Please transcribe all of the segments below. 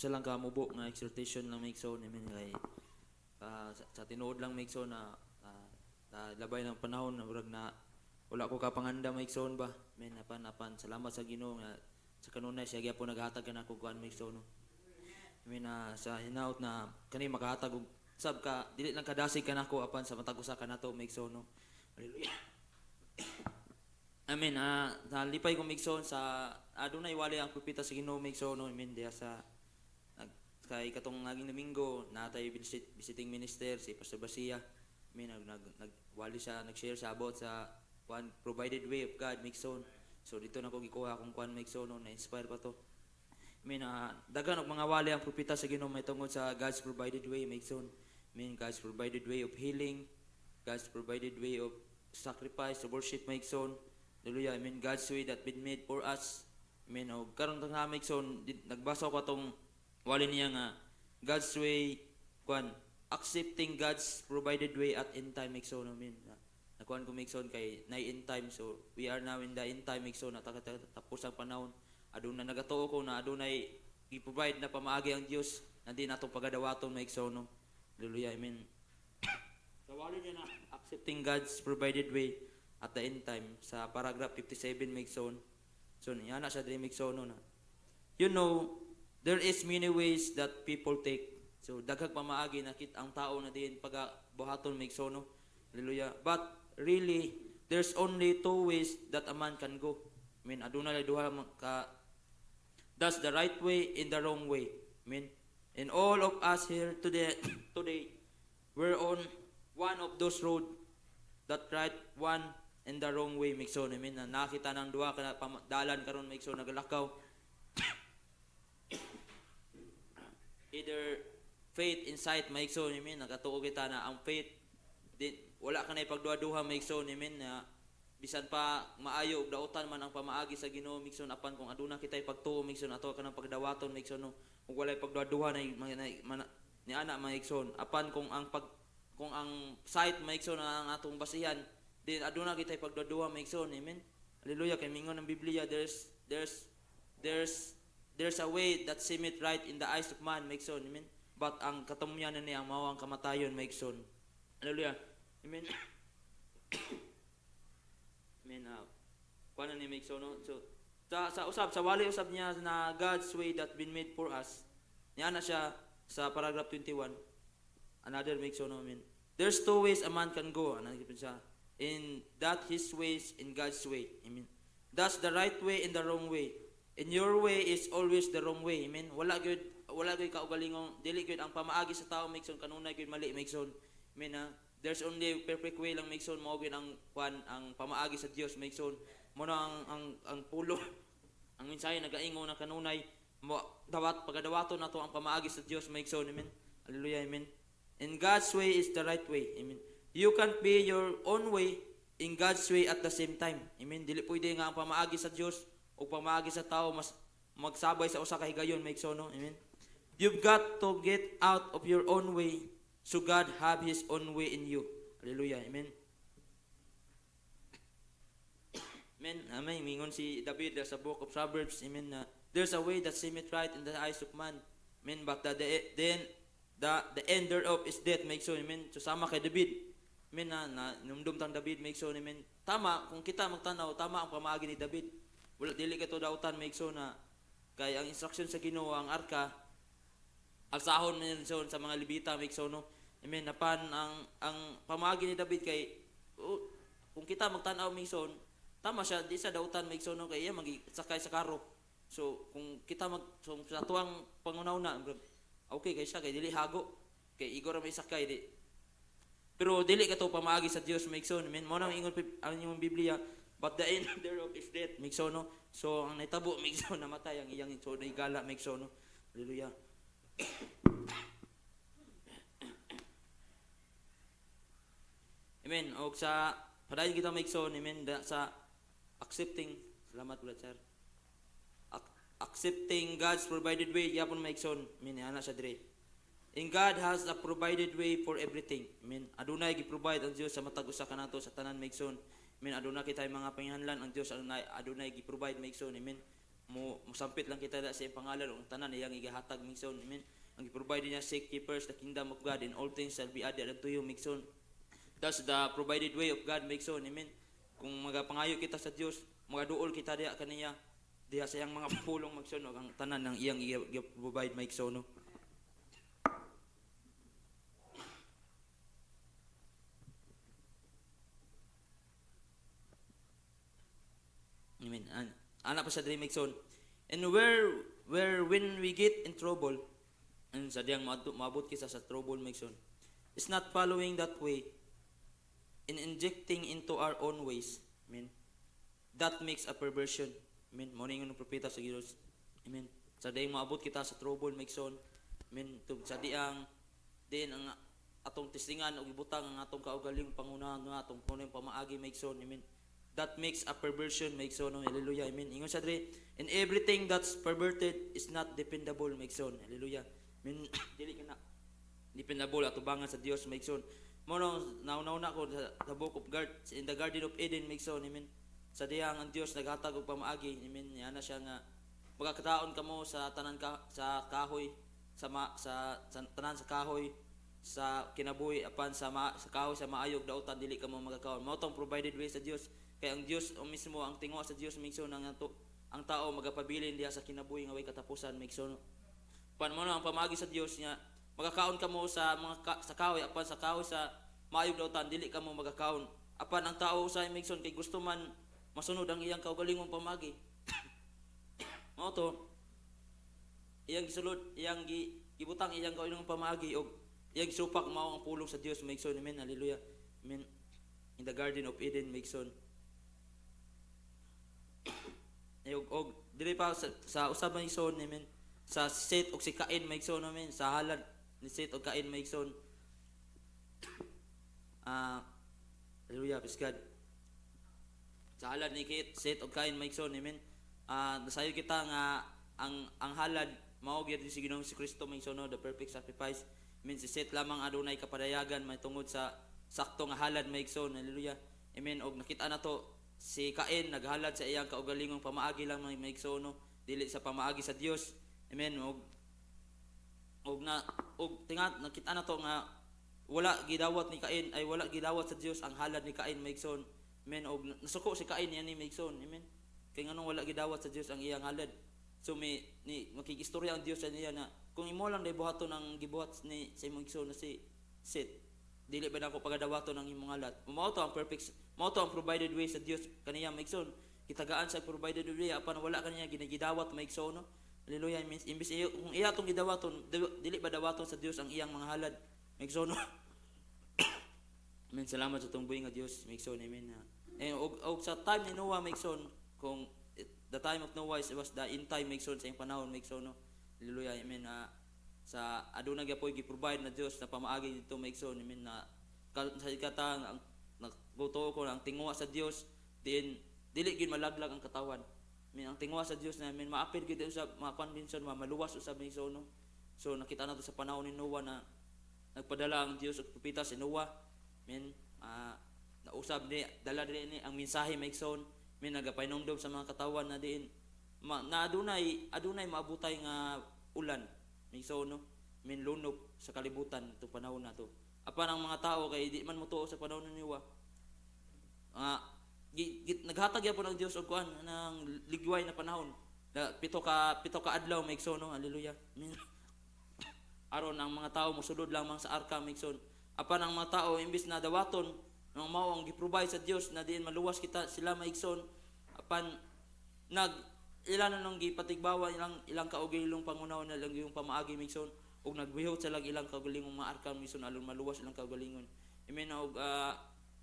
Usa lang ka mubo nga exhortation lang maigsoon amen kay sa tinuod lang maigsoon na labay ng panahon na murag na wala ko kapanganda maigsoon ba amen apan salamat sa Ginoo nga sa kanunay siya gyapon naghatag kanako kuan maigsoon no? Amen sa hinaut na kani makahatag og sab ka dili lang kadasig kanako apan sa matag usa kanato maigsoon no? Hallelujah. Amen. Nalipay ko maigsoon sa adunay wali ang propeta sa Ginoo maigsoon no? Amen diya sa kay katong naging Domingo natay visiting minister si Pastor Basia. Amen wali siya nag-share sa about sa one provided way of God maigsoon. So dito na ko gikuha kung kuan maigsoon no? Na-inspire pa to. Amen. Daghan og mga wali ang propeta sa Ginoo may tungod sa God's provided way maigsoon. Amen. God's provided way of healing, God's provided way of sacrifice, of worship maigsoon. Hallelujah. Amen. God's way that been made for us. Amen. O karon tong maigsoon nagbasa ko tong wali niya nga God's way kuan accepting God's provided way at end time maigsoon. Amen. Nakuan ko maigsoon kay na end time, so we are now in the end time maigsoon at tapos ang panahon aduna nagatuo ko na adunay i-provide na pamaagi ang Dios na di nato pagadawaton maigsoon no. Hallelujah. Amen. So wali niya na accepting God's provided way at the end time sa paragraph 57 maigsoon. So niya na sa diri maigsoon no na you know there is many ways that people take. So daghang pamaagi nakit ang tao na diin pagabuhaton maigsoon no. Hallelujah. But really there's only two ways that a man can go. I mean aduna lay duha ka that's the right way and the wrong way. I mean and all of us here today we're on one of those road that right one and the wrong way maigsoon. I mean nakita nang duha ka dalan karon maigsoon nagalakaw. Either faith insight maigsoon. I mean nakatuo kita na ang faith wala ka na ipagduha-duha maigsoon. I mean na bisan pa maayo og dautan man ang pamaagi sa Ginoo maigsoon apan kung aduna kita ipagtuo maigsoon ato kanang pagdawaton maigsoon no. Kung wala ipagduha-duha ni ana maigsoon apan kung ang sight maigsoon na ang atong basihan din aduna kita ipagduha maigsoon. Amen. Hallelujah. Kay mingon ang Biblia there's a way that seemeth right in the eyes of man maigsoon. Amen. But ang katumyanan niya ang mao ang kamatayon maigsoon. Hallelujah. Amen. Amen. Kuan ni maigsoon no. So sa usab sa wali usab niya na God's way that been made for us. Niya na siya sa paragraph 21. Another maigsoon no. Amen. There's two ways a man can go. Ano siya? In that his ways in God's way. Amen. That's the right way and the wrong way. And your way is always the wrong way. Amen. Wala gyud kaugalingong dili gyud ang pamaagi sa tao maigsoon kanunay gyud mali maigsoon. Amen. There's only perfect way lang maigsoon mao gyud ang pamaagi sa Dios maigsoon. Mo na ang pulo ang mensahe nagaingon na kanunay mo pagadawaton nato ang pamaagi sa Dios maigsoon. Amen. Hallelujah. Amen. And God's way is the right way. Amen. You can't be your own way in God's way at the same time. Amen. Dili pwede nga ang pamaagi sa Dios o pamaagi sa tao mas magsabay sa usa ka higayon maigsoon no. Amen. You've got to get out of your own way so God have his own way in you. Hallelujah. Amen. Amen. Amen. Mingon si David sa book of Proverbs. Amen. There's a way that seemeth right in the eyes of man. Amen. But the end thereof is death maigsoon. Amen. So sama kay David. Amen na numdum tang David maigsoon. Amen. Tama kung kita magtanaw tama ang pamaagi ni David. Wala dili ka to dautan maigsoon na kay ang instruction sa Ginoo ang arka alsahon man yun sa mga Levita maigsoon no. Amen. Napan ang pamaagi ni David kay kung kita magtanaw maigsoon tama siya di sa dautan maigsoon no kay iya magsakay sa karo. So kung kita sa tuwang pangunaw-na okay kay siya kay dili hago kay igor may sakay di. Pero dili ka to pamaagi sa Dios maigsoon. Amen. Mo nang ingon ang inyong Biblia, but the end thereof is death maigsoon no. So ang naitabo maigsoon namatay ang iyang so naigala maigsoon no. Hallelujah. Amen. Og sa padayon kita maigsoon, amen, sa accepting, salamat ulit sir. Accepting God's provided way yapon maigsoon. Amen. Ana sa dire. And God has a provided way for everything. Amen. Adunay gi-provide ang Dios sa matag usa kanato sa tanan maigsoon. Amen. Aduna kita mga panginahanglan ang Dios adunay gi-provide maigsoon. Amen. mo musampit lang kita da sa iyang pangalan ug tanan iyang igahatag migson. Amen. Ang i-provide niya seek first the kingdom of God and all things shall be added unto you migson. That's the provided way of God migson. Amen. Kung magapangayo kita sa Dios, magaduol kita diha kaniya diha sa iyang mga pulong migson ug ang tanan ng iyang i-provide migson no. Amen. Ana pa sa dream migson. And where when we get in trouble, and sa diyang maabot kisa sa trouble migson, is not following that way in injecting into our own ways. Amen. That makes a perversion. Amen. Mao ni ng propeta sa Dios. Amen. Sa diyang maabot kita sa trouble migson. Amen. Tug sa diyang din ang atong testingan og ibutang ang atong kaugaling pangunahan nga atong punong pamaagi migson. Amen. That makes a perversion migson. Hallelujah. Amen. Ingon sa dre, and everything that's perverted is not dependable migson. Hallelujah. Amen. Dili ka na dependable atubangan sa Dios migson. Mo nauna ko sa book of God in the Garden of Eden migson. Amen. Sa diyang ang Dios naghatag og pamaagi. Amen. Yana siya nga magkakataon kamo sa tanan sa kahoy sa tanan sa kahoy sa kinabuhi apan sa kahoy sa maayog dautan dili kamo magkakaon. Mao tong provided way sa Dios. Kaya ang Dios o mismo ang tingwa sa Dios migson ang tao magapabilin diha sa kinabuhi nga way katapusan migson. Pan mo ang pamaagi sa Dios nga magkakaon kamo sa sa kahoy apan sa kahoy sa maayog dautan dili kamo magkakaon. Apan ang tao sa migson kay gusto man masunod ang iyang kaugalingong pamagi. Mao to iyang gisulod iyang gibutang iyang kaugalingong pamagi og iyang supak mao ang pulong sa Dios migson. Amen. Hallelujah. Amen. In the Garden of Eden migson. Og dili pa sa usab migson. Amen. Sa Seth og si Cain migson. Amen. Sa halad ni Seth og Cain migson. Hallelujah. Praise God. Sa halad ni Seth og Cain migson. Amen. Nasayo kita nga ang halad mao gyud si Ginoong si Kristo migson, no, the perfect sacrifice. Amen. Si Seth lamang adunay kapadayagan may tungod sa sakto nga halad migson. Hallelujah. Amen. Og nakita na to si Cain naghalad sa iyang kaugalingong pamaagi lang migson, no, dili sa pamaagi sa Dios. Amen. Og tingat nakita na to nga wala gidawat ni Cain ay wala gidawat sa Dios ang halad ni Cain migson. Amen. Og nasuko si Cain yani migson. Amen. Kay nganong wala gidawat sa Dios ang iyang halad. So makigistorya ang Dios sa niya na kung imo lang day buhaton ang gibuhat ni sa imong igsoon na si Seth, dili ba nako pagadawaton ang imong halad? Mao to ang perfect, mao to ang provided way sa Dios kaniya maigsoon. Kitagaan sa provided way apan wala kaniya ginagidawat maigsoon, no. Hallelujah. Means imbis kung iya tong gidawaton dili ba dawaton sa Dios ang iyang mga halad maigsoon, no. Amen. Salamat sa tong buhi nga Dios maigsoon. Amen. Og sa time ni Noah maigsoon, kung the time of Noah was the end time migson sa iyang panahon migson, no. Hallelujah. Amen. Sa aduna gyapon gi-provide na Dios na pamaagi dito migson. Amen. Na sa ikatang ang nagbuto ko ang tingwa sa Dios din dili gyud malaglag ang katawan. Amen. Ang tingwa sa Dios na amen maapil gyud sa mga condition maluwas usab migson, no. So nakita nato sa panahon ni Noah na nagpadala ang Dios og propeta si Noah. Amen. Nausab ni dala ni ang mensahe migson. May nagapainomdom sa mga katawan na diin na adunay maabutay nga ulan migson, no. Min lunop sa kalibutan itong panahon na to. Apan ang mga tao kay di man motuo sa panahon ni Noah. Naghatag gyapon ang Dios og kuan ng ligway na panahon. Pito ka adlaw migson, no. Hallelujah. Aron ang mga tao mosulod lamang sa arka migson. Apan ang mga tao imbis na dawaton nang mao ang gi-provide sa Dios na diin maluwas kita sila maigsoon apan ilan nang gipatigbawa ilang kaugalingong pangunaw na lang yung pamaagi migsoon ug nagbihot sila ilang kaugalingong mga arkan migsoon alon maluwas ilang kaugalingon. Amen. Og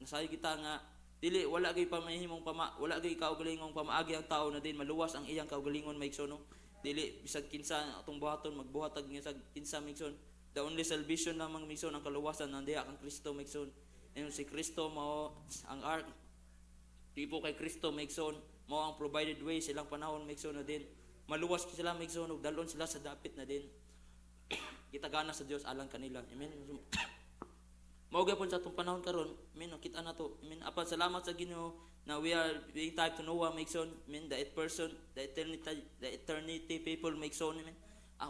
nasayo kita nga dili wala gay pamahimong wala gay kaugalingong pamaagi ang tao na din maluwas ang iyang kaugalingon migsoon, no. Dili bisag kinsa atong buhaton magbuhatag nga sa kinsa migsoon. The only salvation lamang migsoon ang kaluwasan nandiya kang Kristo migsoon. And si Kristo mao ang ark tipo kay Kristo migsoon mao ang provided way silang panahon migsoon na din maluwas sila migsoon ug dalon sila sa dapit na din gitagana sa Dios alang kanila. Amen. mao gyapon sa atong panahon karon, men kita na to. Men apan salamat sa Ginoo na we are being type to Noah Migson, men the eighth person, the eternity people Migson, men.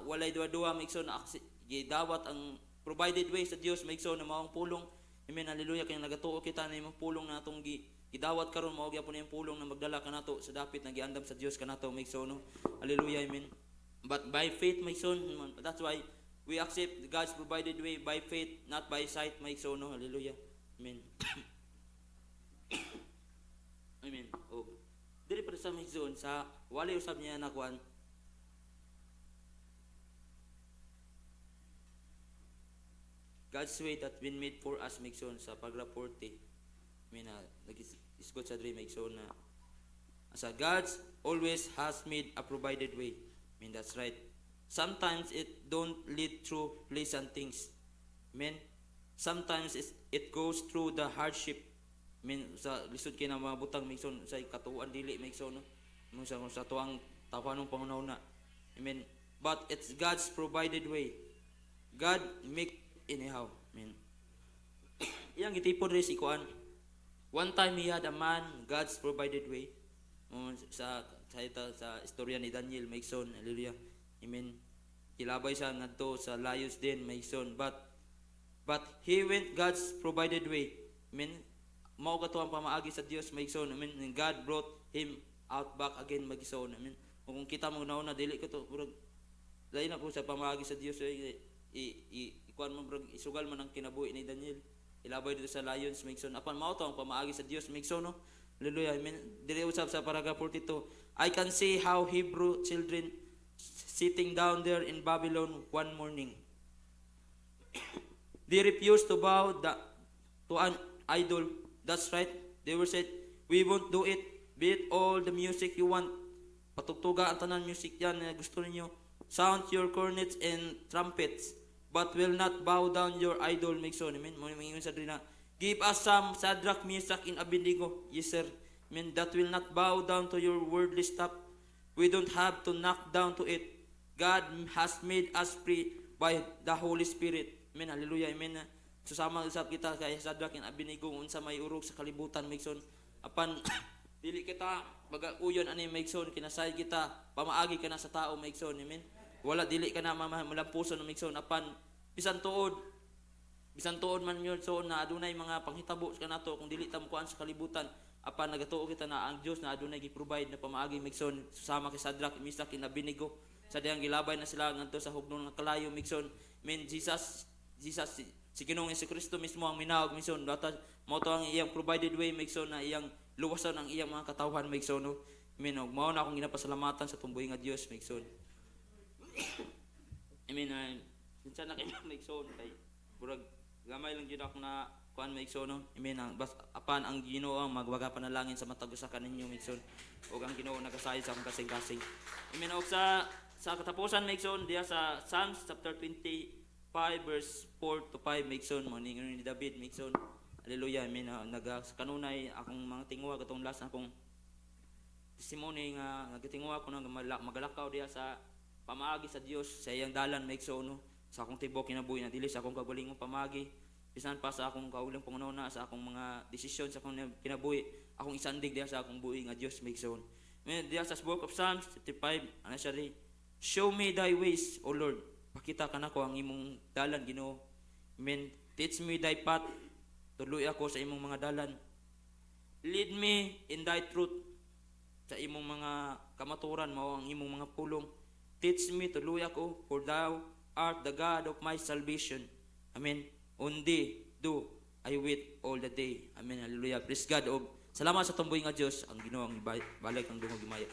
Walay duwa-duwa Migson na gidawat ang provided way sa Dios Migson na maong pulong. Amen, hallelujah, kay nagatuo kita na imong pulong na atong gidawat karon mao gyapon yung pulong na magdala kanato sa dapit na giandam sa Dios kanato Migson. Hallelujah, amen. But by faith Migson, that's why we accept God's provided way by faith, not by sight, Migson. Hallelujah, amen. Amen. Oh. Dili pa sa Migson sa wali usab niya nakuan. God's way that been made for us Migson sa paragraph 40. Amen. Nag-isgot sa dream Migson na asa God's always has made a provided way. I mean, that's right. Sometimes it don't lead through pleasant things. Amen. Sometimes it goes through the hardship. I mean, sa lisod kay na mga butang Migson sa katuan dili Migson, no? Sa tuang tawanong pangunahuna. Amen. But it's God's provided way. God make anyhow. Amen. Iyang gitipon rin si Kuan. One time he had a man, God's provided way. Sa istorya ni Daniel Migson, hallelujah. Amen. Kilabay siya ngadto sa Lions Den Migson, but he went God's provided way. Amen. Mao kato ang pamaagi sa Dios Migson. Amen. And God brought him out back again Migson. Amen. Kung kita mo na dili ko to murag lain na po sa pamaagi sa Dios ikuan mo murag isugal man ang kinabuhi ni Daniel. Ilabay dito sa Lions Migson. Apan mao to ang pamaagi sa Dios Migson, no? Hallelujah. Amen. Dili usab sa paragraph 42. I can see how Hebrew children sitting down there in Babylon one morning. They refused to bow to an idol. That's right. They were said, we won't do it. Be it all the music you want. Patugtuga ang tanan music yan na gusto ninyo. Sound your cornets and trumpets, but will not bow down your idol. Migson. Amen. Mga sa na, give us some Shadrach, Meshach, and Abednego. Yes, sir. Amen. That will not bow down to your worldly stuff. We don't have to knock down to it. God has made us free by the Holy Spirit. Amen. Hallelujah. Amen. Susama usab kita kay Shadrach and Abednego unsa may urog sa kalibutan Migson. Apan dili kita bagauyon ani Migson, kinasay kita pamaagi ka na sa tao Migson. Amen. Wala dili ka na malampuson Migson. Apan bisan tuod man yun so na adunay mga panghitabo kanato kung dili ta mukuan sa kalibutan. Apan nagatuo kita na ang Dios na adunay gi-provide na pamaagi Migson susama kay Shadrach, Meshach, and Abednego sa diyang gilabay na sila ngadto sa hugnon nga kalayo Migson. Amen. Jesus si Ginoong Jesucristo mismo ang minawag Migson. Mao to ang iyang provided way Migson na iyang luwason ang iyang mga katawhan Migson. No? Amen. Mao na akong ginapasalamatan sa tumboy nga Dios Migson. Amen. Sinsa na kay Migson kay burag gamay lang gyud ako na kuan Migson. No? Amen. Apan ang Ginoo ang magwaga panalangin sa matag usa kaninyo Migson. Ug ang Ginoo nagasayo sa akong kasing-kasing. Amen. Og sa katapusan Migson diya sa Psalms chapter 25 verse 4 to 5 Migson mo ni David Migson. Hallelujah. Amen. Kanunay akong mga tingwa katong last akong testimony nga nagatingwa ko nang magalakaw diya sa pamaagi sa Dios sa iyang dalan Migson, no? Sa akong tibok kinabuhi na dili sa akong kagalingon pamaagi bisan pa sa akong kaulang pangunahuna sa akong mga desisyon sa akong kinabuhi akong isandig diya sa akong buhi nga Dios Migson. Amen. Diya sa book of Psalms 55 ana siya ri, show me thy ways O Lord. Pakita ka nako ang imong dalan Ginoo. Amen. Teach me thy path. Tuloy ako sa imong mga dalan. Lead me in thy truth. Sa imong mga kamaturan mao ang imong mga pulong. Teach me, tuloy ako, for thou art the God of my salvation. Amen. Undi do I wait all the day. Amen. Hallelujah. Praise God. Og salamat sa tumboy nga Dios ang Ginoo ang balik ang dungog gimaya.